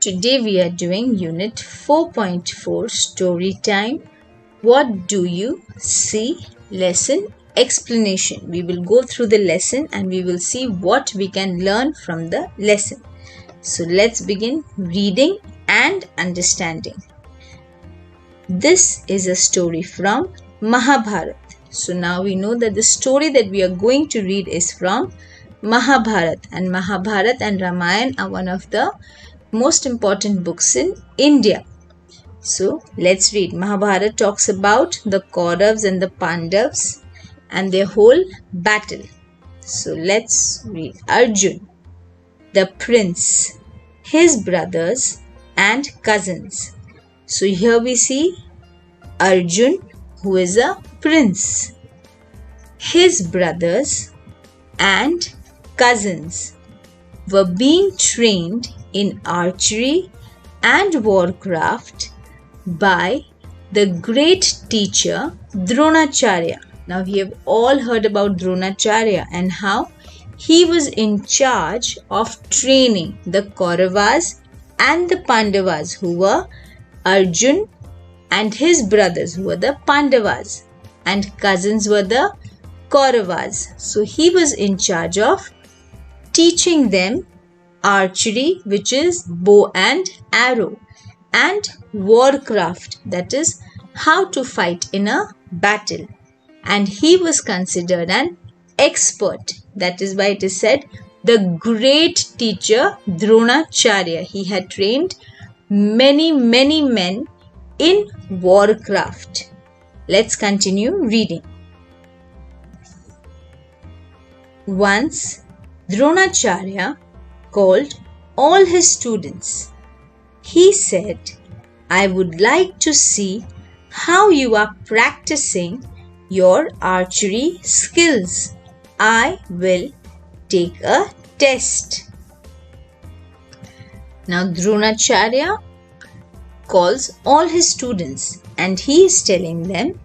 today we are doing Unit 4.4 Story Time. What do you see? Lesson explanation. We will go through the lesson and we will see what we can learn from the lesson. So let's begin reading and understanding. This is a story from Mahabharata. So now we know that the story that we are going to read is from Mahabharata, and Mahabharata and Ramayana are one of the most important books in India. So let's read. Mahabharata talks about the Kauravas and the Pandavas and their whole battle. So let's read. Arjun, the prince, his brothers and cousins. So here we see Arjun, who is a prince, his brothers and cousins were being trained in archery and warcraft by the great teacher Dronacharya. Now we have all heard about Dronacharya and how he was in charge of training the Kauravas and the Pandavas, who were Arjun and his brothers, who were the Pandavas, and cousins were the Kauravas. So he was in charge of teaching them archery, which is bow and arrow, and warcraft, that is how to fight in a battle. And he was considered an expert. That is why it is said the great teacher Dronacharya. He had trained many men in warcraft. Let's continue reading. Once Dronacharya called all his students. He said, I would like to see how you are practicing your archery skills. I will take a test. Now Dronacharya calls all his students and he is telling them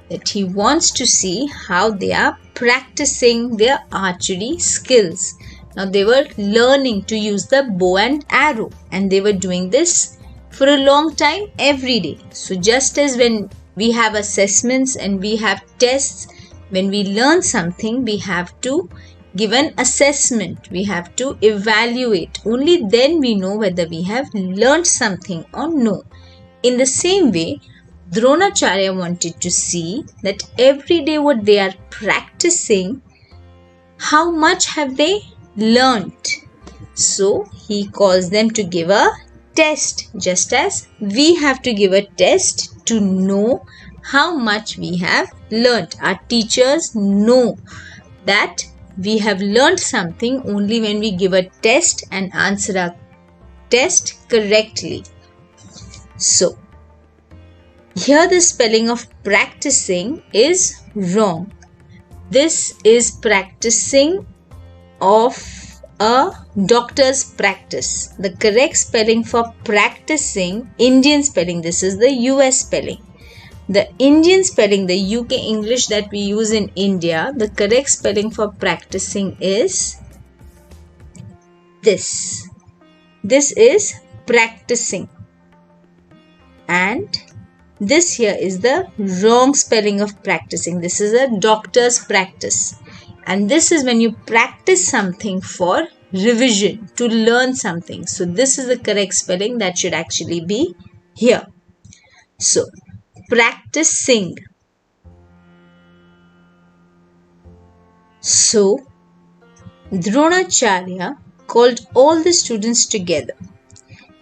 that he wants to see how they are practicing their archery skills. Now they were learning to use the bow and arrow, and they were doing this for a long time every day. So just as when we have assessments and we have tests, when we learn something, we have to give an assessment. We have to evaluate. Only then we know whether we have learned something or no. In the same way, Dronacharya wanted to see that every day what they are practicing, how much have they learnt. So he calls them to give a test, just as we have to give a test to know how much we have learnt. Our teachers know that we have learnt something only when we give a test and answer our test correctly. So here the spelling of practicing is wrong. This is practicing of a doctor's practice. The correct spelling for practicing, Indian spelling, this is the US spelling. The Indian spelling, the UK English that we use in India, the correct spelling for practicing is this. This is practicing. And this here is the wrong spelling of practicing. This is a doctor's practice. And this is when you practice something for revision, to learn something. So this is the correct spelling that should actually be here. So practicing. So Dronacharya called all the students together.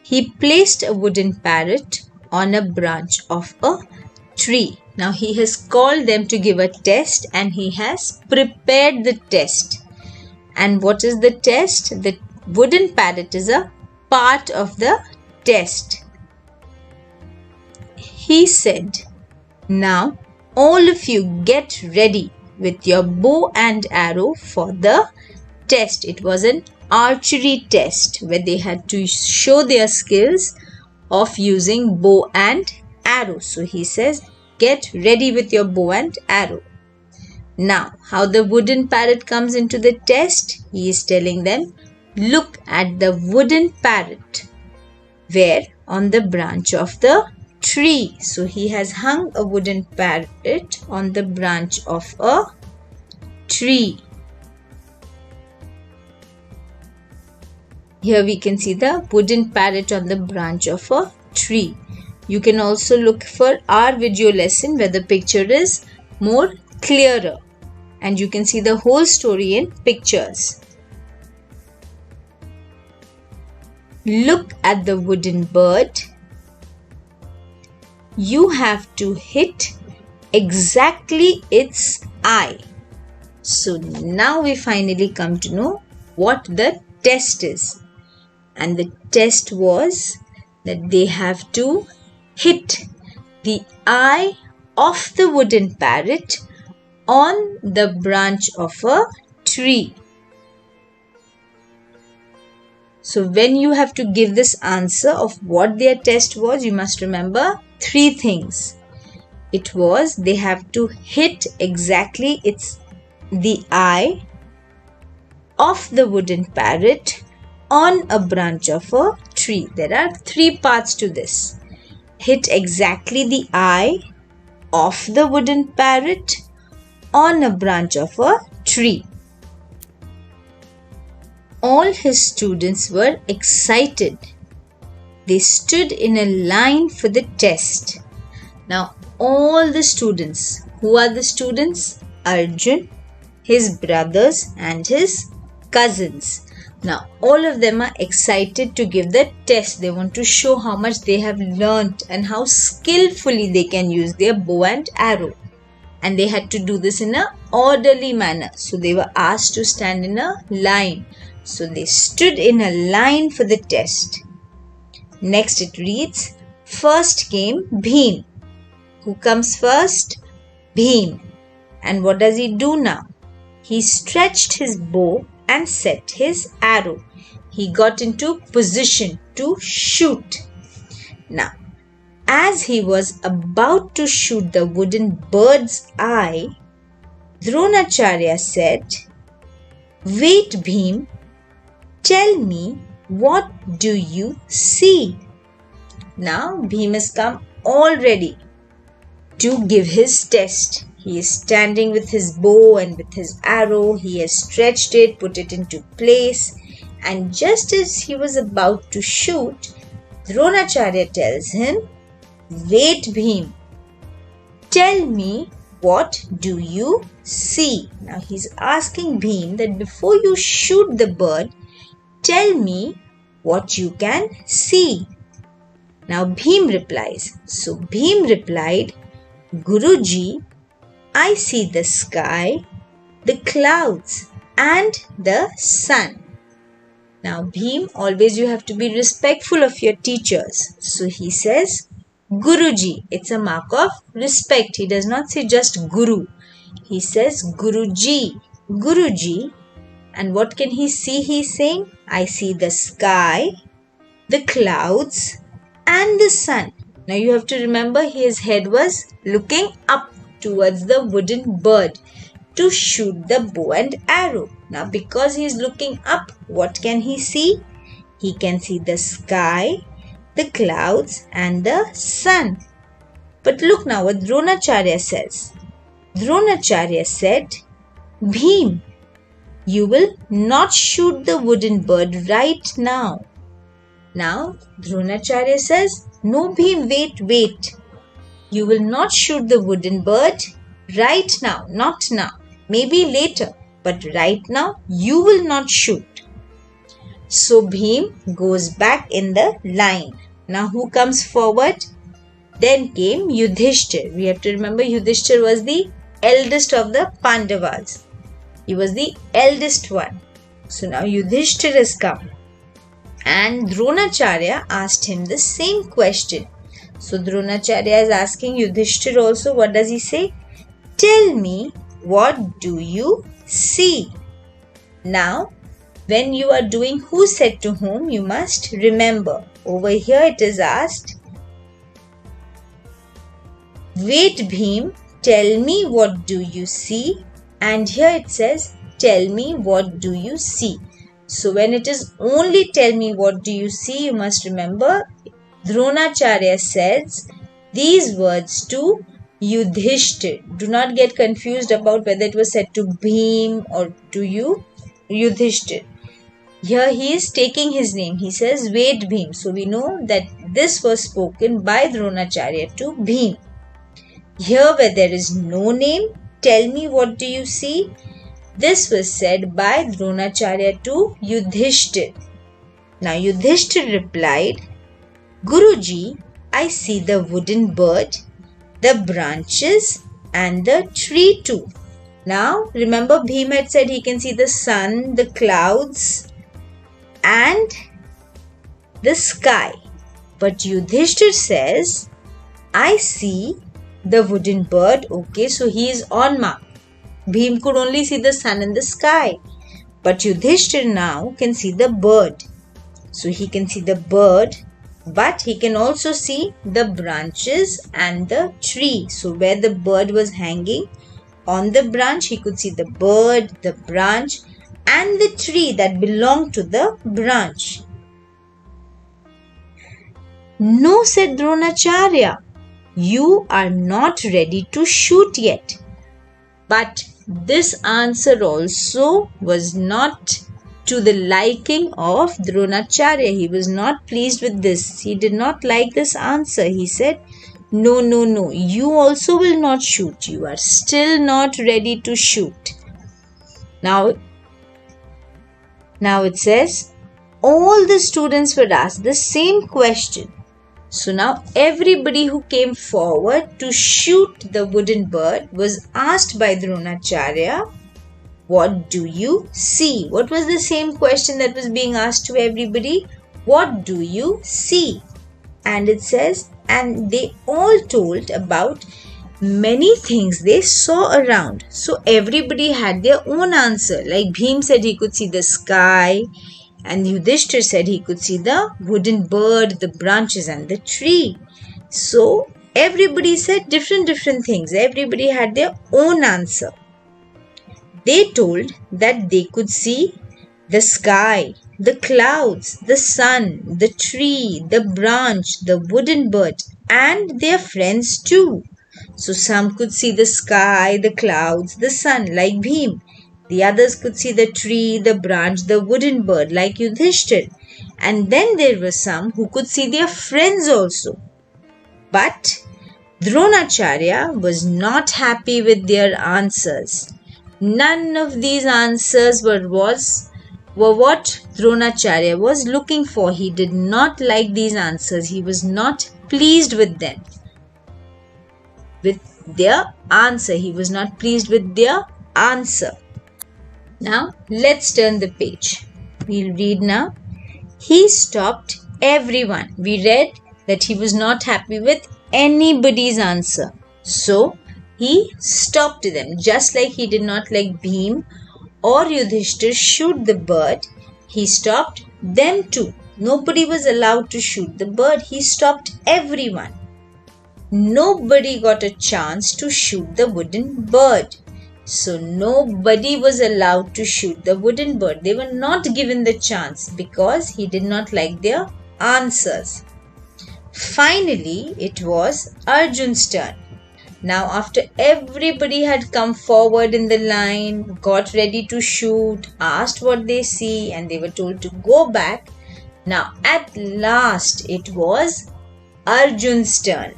He placed a wooden parrot on a branch of a tree. Now he has called them to give a test and he has prepared the test. And what is the test? The wooden parrot is a part of the test. He said, now all of you get ready with your bow and arrow for the test. It was an archery test where they had to show their skills of using bow and arrow. So he says, get ready with your bow and arrow. Now, how the wooden parrot comes into the test? He is telling them, look at the wooden parrot. Where? On the branch of the tree. So he has hung a wooden parrot on the branch of a tree. Here we can see the wooden parrot on the branch of a tree. You can also look for our video lesson where the picture is more clearer and you can see the whole story in pictures. Look at the wooden bird. You have to hit exactly its eye. So now we finally come to know what the test is. And the test was that they have to hit the eye of the wooden parrot on the branch of a tree. So when you have to give this answer of what their test was, you must remember 3 things. It was they have to hit exactly the eye of the wooden parrot on a branch of a tree. There are 3 parts to this. Hit exactly the eye of the wooden parrot on a branch of a tree. All his students were excited. They stood in a line for the test. Now all the students, who are the students? Arjun, his brothers and his cousins. Now all of them are excited to give the test. They want to show how much they have learnt and how skillfully they can use their bow and arrow. And they had to do this in an orderly manner. So they were asked to stand in a line. So they stood in a line for the test. Next it reads, first came Bheem. Who comes first? Bheem. And what does he do now? He stretched his bow and set his arrow. He got into position to shoot. Now, as he was about to shoot the wooden bird's eye, Dronacharya said, "Wait, Bheem, tell me, what do you see?" Now, Bheem has come all ready to give his test. He is standing with his bow and with his arrow. He has stretched it, put it into place. And just as he was about to shoot, Dronacharya tells him, "Wait, Bheem. Tell me, what do you see?" Now he's asking Bheem that before you shoot the bird, tell me what you can see. Now Bheem replies. So Bheem replied, "Guruji, I see the sky, the clouds and the sun." Now Bheem, always you have to be respectful of your teachers. So he says, Guruji. It's a mark of respect. He does not say just Guru. He says Guruji. Guruji. And what can he see? He's saying, I see the sky, the clouds and the sun. Now you have to remember his head was looking up towards the wooden bird to shoot the bow and arrow. Now because he is looking up, what can he see? He can see the sky, the clouds and the sun. But look now what Dronacharya says. Dronacharya said, Bheem, you will not shoot the wooden bird right now. Now Dronacharya says, no Bheem, wait. You will not shoot the wooden bird right now, not now. Maybe later, but right now you will not shoot. So Bheem goes back in the line. Now who comes forward? Then came Yudhisthira. We have to remember Yudhisthira was the eldest of the Pandavas. He was the eldest one. So now Yudhisthira has come. And Dronacharya asked him the same question. So Dronacharya is asking Yudhisthira also. What does he say? Tell me, what do you see? Now, when you are doing who said to whom, you must remember. Over here it is asked, wait Bheem, tell me what do you see? And here it says, tell me what do you see? So when it is only tell me what do you see, you must remember Dronacharya says these words to Yudhisthira. Do not get confused about whether it was said to Bheem or to Yudhisthira. Here he is taking his name. He says, wait Bheem. So we know that this was spoken by Dronacharya to Bheem. Here where there is no name, tell me what do you see? This was said by Dronacharya to Yudhisthira. Now Yudhisthira replied, Guruji, I see the wooden bird, the branches and the tree too. Now remember Bheem had said he can see the sun, the clouds and the sky. But Yudhisthira says, I see the wooden bird. Okay, so he is on mark. Bheem could only see the sun and the sky. But Yudhisthira now can see the bird. So he can see the bird, but he can also see the branches and the tree. So where the bird was hanging on the branch, he could see the bird, the branch and the tree that belonged to the branch. No, said Dronacharya, you are not ready to shoot yet. But this answer also was not to the liking of Dronacharya. He was not pleased with this. He did not like this answer. He said, no, you also will not shoot. You are still not ready to shoot. Now it says, all the students were asked the same question. So now everybody who came forward to shoot the wooden bird was asked by Dronacharya, what do you see? What was the same question that was being asked to everybody? What do you see? And it says, and they all told about many things they saw around. So everybody had their own answer. Like Bheem said he could see the sky, and Yudhisthira said he could see the wooden bird, the branches and the tree. So everybody said different things. Everybody had their own answer. They told that they could see the sky, the clouds, the sun, the tree, the branch, the wooden bird and their friends too. So some could see the sky, the clouds, the sun like Bheem. The others could see the tree, the branch, the wooden bird like Yudhisthira. And then there were some who could see their friends also. But Dronacharya was not happy with their answers. None of these answers were what Dronacharya was looking for. He did not like these answers. He was not pleased with them. With their answer. He was not pleased with their answer. Now, let's turn the page. We'll read now. He stopped everyone. We read that he was not happy with anybody's answer. So, he stopped them. Just like he did not like Bheem or Yudhisthira shoot the bird, he stopped them too. Nobody was allowed to shoot the bird. He stopped everyone. Nobody got a chance to shoot the wooden bird. So nobody was allowed to shoot the wooden bird. They were not given the chance because he did not like their answers. Finally, it was Arjun's turn. Now after everybody had come forward in the line, got ready to shoot, asked what they see and they were told to go back. Now at last it was Arjun's turn.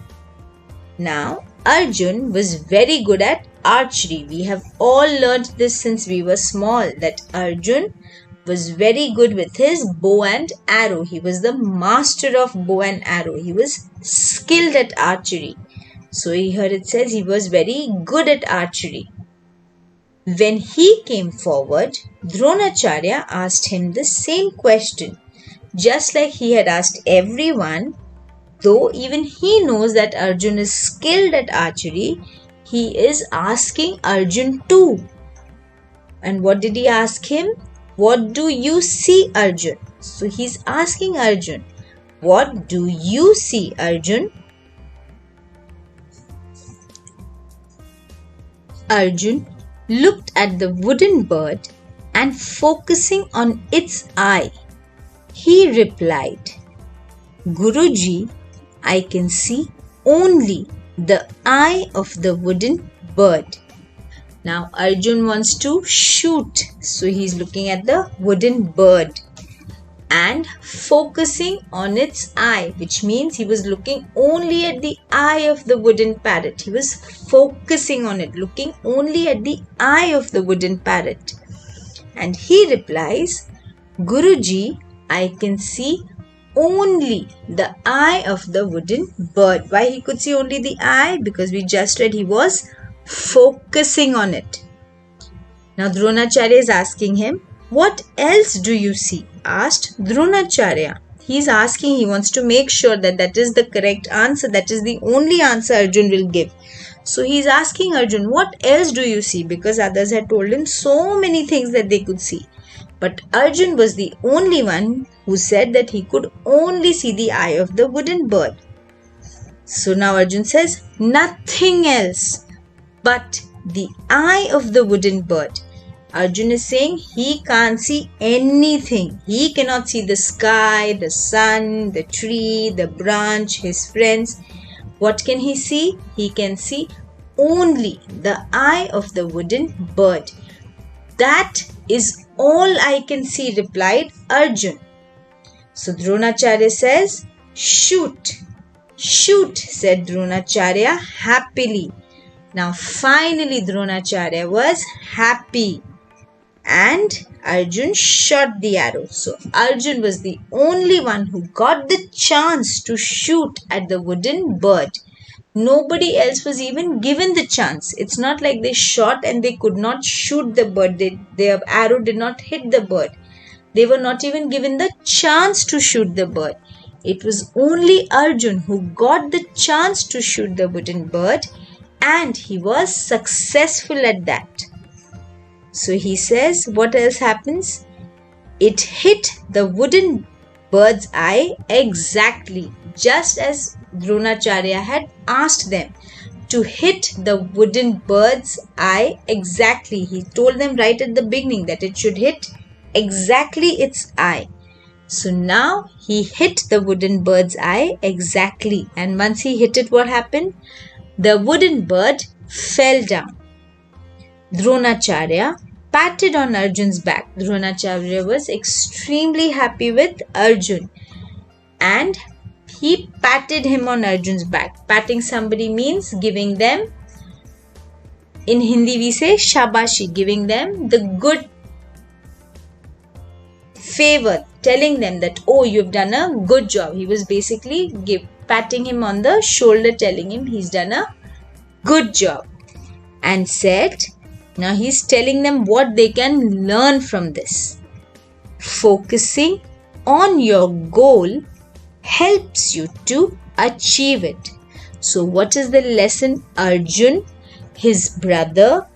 Now Arjun was very good at archery. We have all learnt this since we were small, that Arjun was very good with his bow and arrow. He was the master of bow and arrow. He was skilled at archery. So here it says he was very good at archery. When he came forward, Dronacharya asked him the same question. Just like he had asked everyone, though even he knows that Arjun is skilled at archery, he is asking Arjun too. And what did he ask him? What do you see, Arjun? So he's asking Arjun, what do you see, Arjun? Arjun looked at the wooden bird and focusing on its eye, he replied, Guruji, I can see only the eye of the wooden bird. Now Arjun wants to shoot, so he's looking at the wooden bird and focusing on its eye, which means he was looking only at the eye of the wooden parrot. He was focusing on it, looking only at the eye of the wooden parrot. And he replies, Guruji, I can see only the eye of the wooden bird. Why he could see only the eye? Because we just read he was focusing on it. Now Dronacharya is asking him, what else do you see? Asked Dronacharya. He's asking, he wants to make sure that that is the correct answer. That is the only answer Arjun will give. So he's asking Arjun, what else do you see? Because others had told him so many things that they could see. But Arjun was the only one who said that he could only see the eye of the wooden bird. So now Arjun says, nothing else but the eye of the wooden bird. Arjun is saying he can't see anything. He cannot see the sky, the sun, the tree, the branch, his friends. What can he see? He can see only the eye of the wooden bird. That is all I can see, replied Arjun. So Dronacharya says, shoot. Shoot, said Dronacharya happily. Now finally Dronacharya was happy. And Arjun shot the arrow. So Arjun was the only one who got the chance to shoot at the wooden bird. Nobody else was even given the chance. It's not like they shot and they could not shoot the bird. Their arrow did not hit the bird. They were not even given the chance to shoot the bird. It was only Arjun who got the chance to shoot the wooden bird, and he was successful at that. So he says, what else happens? It hit the wooden bird's eye exactly, just as Dronacharya had asked them to hit the wooden bird's eye exactly. He told them right at the beginning that it should hit exactly its eye. So now he hit the wooden bird's eye exactly. And once he hit it, what happened? The wooden bird fell down. Dronacharya patted on Arjun's back. Dronacharya was extremely happy with Arjun, and he patted him on Arjun's back. Patting somebody means giving them, in Hindi we say shabashi, giving them the good favor, telling them that, oh, you've done a good job. He was basically patting him on the shoulder, telling him he's done a good job, and said, now he's telling them what they can learn from this. Focusing on your goal helps you to achieve it. So what is the lesson Arjun, his brother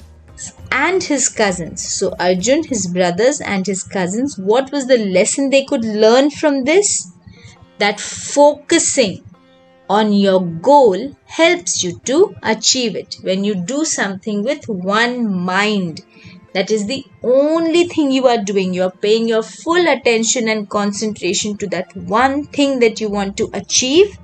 and his cousins? So Arjun, his brothers and his cousins, what was the lesson they could learn from this? That focusing on your goal helps you to achieve it. When you do something with one mind, that is the only thing you are doing. You are paying your full attention and concentration to that one thing that you want to achieve.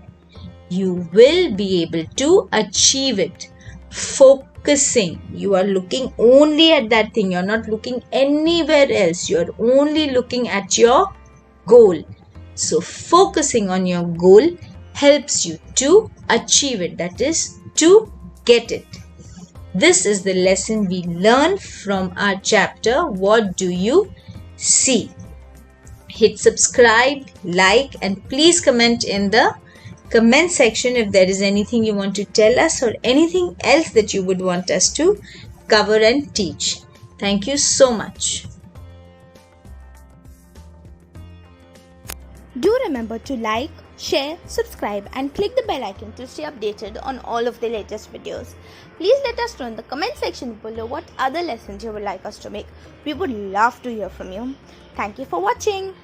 You will be able to achieve it. Focusing. You are looking only at that thing. You are not looking anywhere else. You are only looking at your goal. So focusing on your goal helps you to achieve it, that is, to get it. This is the lesson we learn from our chapter, What Do You See? Hit subscribe, like, and please comment in the comment section if there is anything you want to tell us or anything else that you would want us to cover and teach. Thank you so much. Do remember to like, share, subscribe and click the bell icon to stay updated on all of the latest videos. Please let us know in the comment section below what other lessons you would like us to make. We would love to hear from you. Thank you for watching.